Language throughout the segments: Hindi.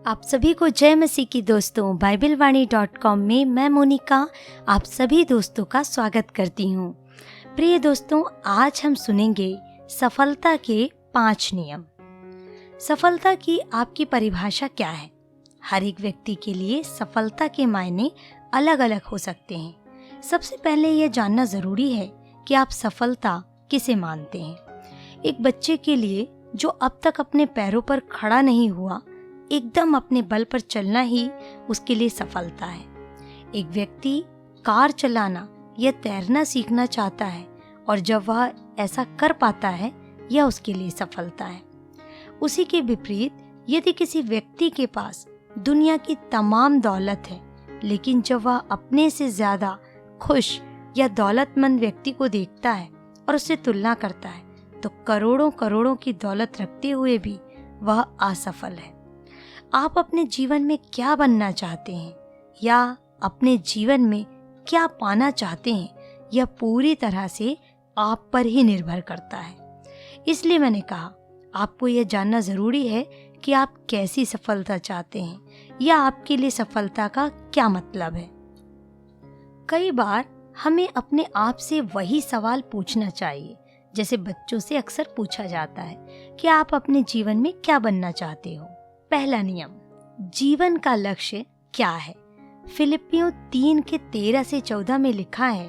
आप सभी को जय मसीह की दोस्तों। बाइबलवाणी.com में मैं मोनिका आप सभी दोस्तों का स्वागत करती हूँ। प्रिय दोस्तों, आज हम सुनेंगे सफलता के 5 नियम। सफलता की आपकी परिभाषा क्या है? हर एक व्यक्ति के लिए सफलता के मायने अलग अलग हो सकते हैं। सबसे पहले यह जानना जरूरी है कि आप सफलता किसे मानते हैं। एक बच्चे के लिए जो अब तक अपने पैरों पर खड़ा नहीं हुआ, एकदम अपने बल पर चलना ही उसके लिए सफलता है। एक व्यक्ति कार चलाना या तैरना सीखना चाहता है और जब वह ऐसा कर पाता है, यह उसके लिए सफलता है। उसी के विपरीत, यदि किसी व्यक्ति के पास दुनिया की तमाम दौलत है, लेकिन जब वह अपने से ज्यादा खुश या दौलतमंद व्यक्ति को देखता है और उससे तुलना करता है, तो करोड़ों करोड़ों की दौलत रखते हुए भी वह असफल है। आप अपने जीवन में क्या बनना चाहते हैं या अपने जीवन में क्या पाना चाहते हैं, यह पूरी तरह से आप पर ही निर्भर करता है। इसलिए मैंने कहा, आपको यह जानना जरूरी है कि आप कैसी सफलता चाहते हैं या आपके लिए सफलता का क्या मतलब है। कई बार हमें अपने आप से वही सवाल पूछना चाहिए जैसे बच्चों से अक्सर पूछा जाता है कि आप अपने जीवन में क्या बनना चाहते हो। पहला नियम, जीवन का लक्ष्य क्या है? फिलिपियों 3:13 से 14 में लिखा है,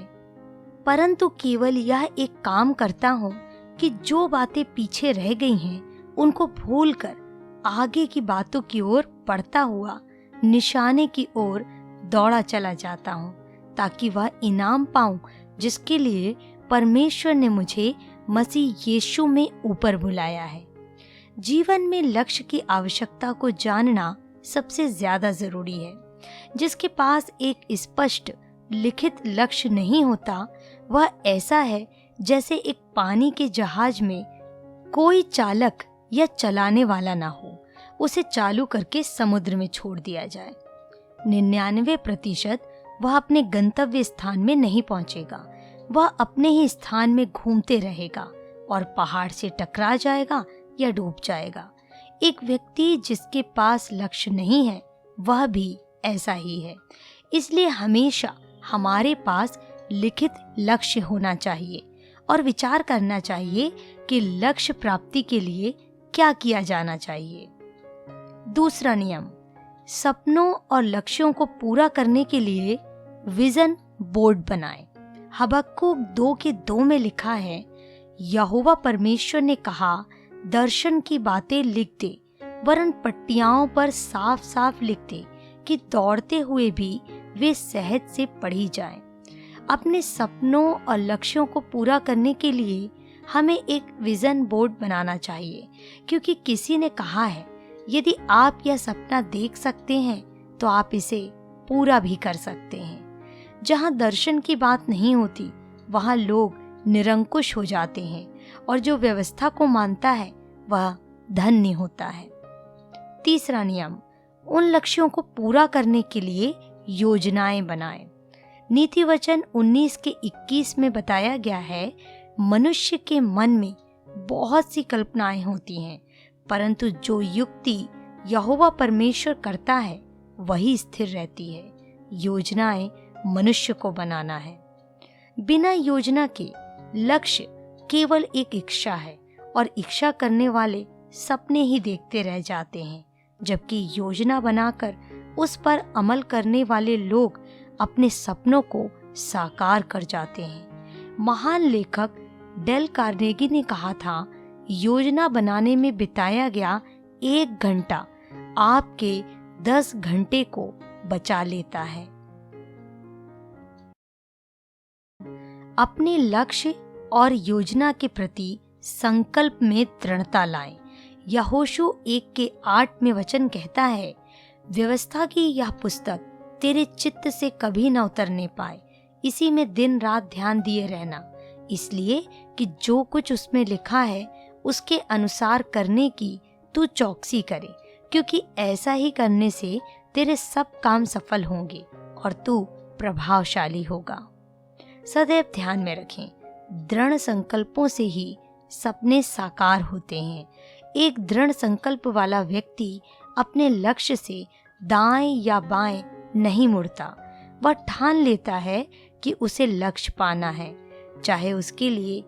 परंतु केवल यह एक काम करता हूँ कि जो बातें पीछे रह गई हैं उनको भूलकर आगे की बातों की ओर बढ़ता हुआ निशाने की ओर दौड़ा चला जाता हूँ, ताकि वह इनाम पाऊं जिसके लिए परमेश्वर ने मुझे मसीह यीशु में ऊपर बुलाया है। जीवन में लक्ष्य की आवश्यकता को जानना सबसे ज्यादा जरूरी है। जिसके पास एक स्पष्ट लिखित लक्ष्य नहीं होता, वह ऐसा है जैसे एक पानी के जहाज में कोई चालक या चलाने वाला ना हो, उसे चालू करके समुद्र में छोड़ दिया जाए। 99% वह अपने गंतव्य स्थान में नहीं पहुंचेगा। वह अपने ही स्थान में घूमते रहेगा और पहाड़ से टकरा जाएगा या डूब जाएगा। एक व्यक्ति जिसके पास लक्ष्य नहीं है, वह भी ऐसा ही है। इसलिए हमेशा हमारे पास लिखित लक्ष्य होना चाहिए और विचार करना चाहिए कि लक्ष्य प्राप्ति के लिए क्या किया जाना चाहिए। दूसरा नियम, सपनों और लक्ष्यों को पूरा करने के लिए विजन बोर्ड बनाएं। हबक्कुक 2:2 में लिखा है, यहोवा परमेश्वर ने कहा, दर्शन की बातें लिख दे, वरन पट्टियाओं पर साफ साफ लिख दे कि दौड़ते हुए भी वे सहज से पढ़ी जाएं। अपने सपनों और लक्ष्यों को पूरा करने के लिए हमें एक विजन बोर्ड बनाना चाहिए, क्योंकि किसी ने कहा है, यदि आप यह सपना देख सकते हैं तो आप इसे पूरा भी कर सकते हैं। जहाँ दर्शन की बात नहीं होती, वहाँ लोग निरंकुश हो जाते हैं और जो व्यवस्था को मानता है वह धन्य होता है। तीसरा नियम, उन लक्ष्यों को पूरा करने के लिए योजनाएं बनाएं। नीति वचन 19:21 में बताया गया है, मनुष्य के मन में बहुत सी कल्पनाएं होती हैं, परंतु जो युक्ति यहोवा परमेश्वर करता है वही स्थिर रहती है। योजनाएं मनुष्य को बनाना है। बिना योजना के लक्ष्य केवल एक इच्छा है और इच्छा करने वाले सपने ही देखते रह जाते हैं, जबकि योजना बनाकर उस पर अमल करने वाले लोग अपने सपनों को साकार कर जाते हैं। महान लेखक डेल कार्नेगी ने कहा था, योजना बनाने में बिताया गया 1 घंटा आपके 10 घंटे को बचा लेता है। अपने लक्ष्य और योजना के प्रति संकल्प में दृढ़ता लाएं। यहोशू 1:8 में वचन कहता है, व्यवस्था की यह पुस्तक तेरे चित्त से कभी न उतरने पाए, इसी में दिन रात ध्यान दिए रहना, इसलिए कि जो कुछ उसमें लिखा है उसके अनुसार करने की तू चौकसी करे, क्योंकि ऐसा ही करने से तेरे सब काम सफल होंगे और तू प्रभावशाली होगा। सदैव ध्यान में रखें, दृढ़ संकल्पों से ही सपने साकार होते हैं। एक दृढ़ संकल्प वाला व्यक्ति अपने लक्ष्य से दाएं या बाएं नहीं मुड़ता। वह ठान लेता है कि उसे लक्ष्य पाना है। चाहे उसके लिए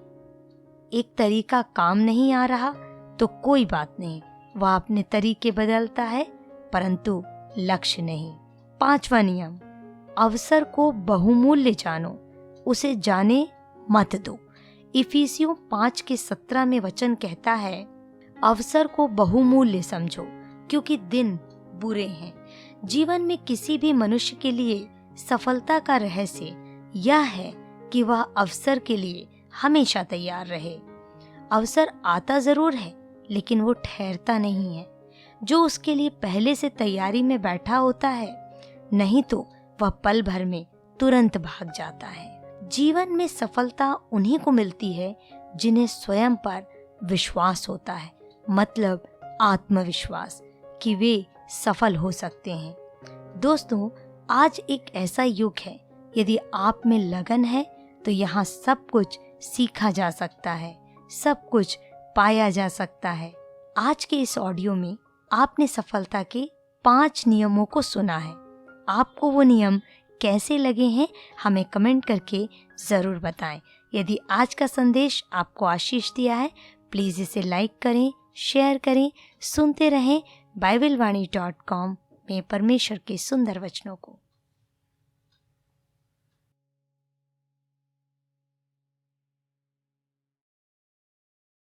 एक तरीका काम नहीं आ रहा तो कोई बात नहीं, वह अपने तरीके बदलता है, परंतु लक्ष्य नहीं। 5वां नियम, अवसर को बहुमूल्य जानो, उसे जाने मत दो। इफिसियों 5:17 में वचन कहता है, अवसर को बहुमूल्य समझो क्योंकि दिन बुरे हैं। जीवन में किसी भी मनुष्य के लिए सफलता का रहस्य यह है कि वह अवसर के लिए हमेशा तैयार रहे। अवसर आता जरूर है लेकिन वो ठहरता नहीं है। जो उसके लिए पहले से तैयारी में बैठा होता है, नहीं तो वह पल भर में तुरंत भाग जाता है। जीवन में सफलता उन्हीं को मिलती है जिन्हें स्वयं पर विश्वास होता है, मतलब आत्मविश्वास कि वे सफल हो सकते हैं। दोस्तों, आज एक ऐसा युग है, यदि आप में लगन है तो यहाँ सब कुछ सीखा जा सकता है, सब कुछ पाया जा सकता है। आज के इस ऑडियो में आपने सफलता के 5 नियमों को सुना है। आपको वो नियम कैसे लगे हैं हमें कमेंट करके ज़रूर बताएं। यदि आज का संदेश आपको आशीष दिया है, प्लीज़ इसे लाइक करें, शेयर करें। सुनते रहें BibleWani.com में परमेश्वर के सुंदर वचनों को।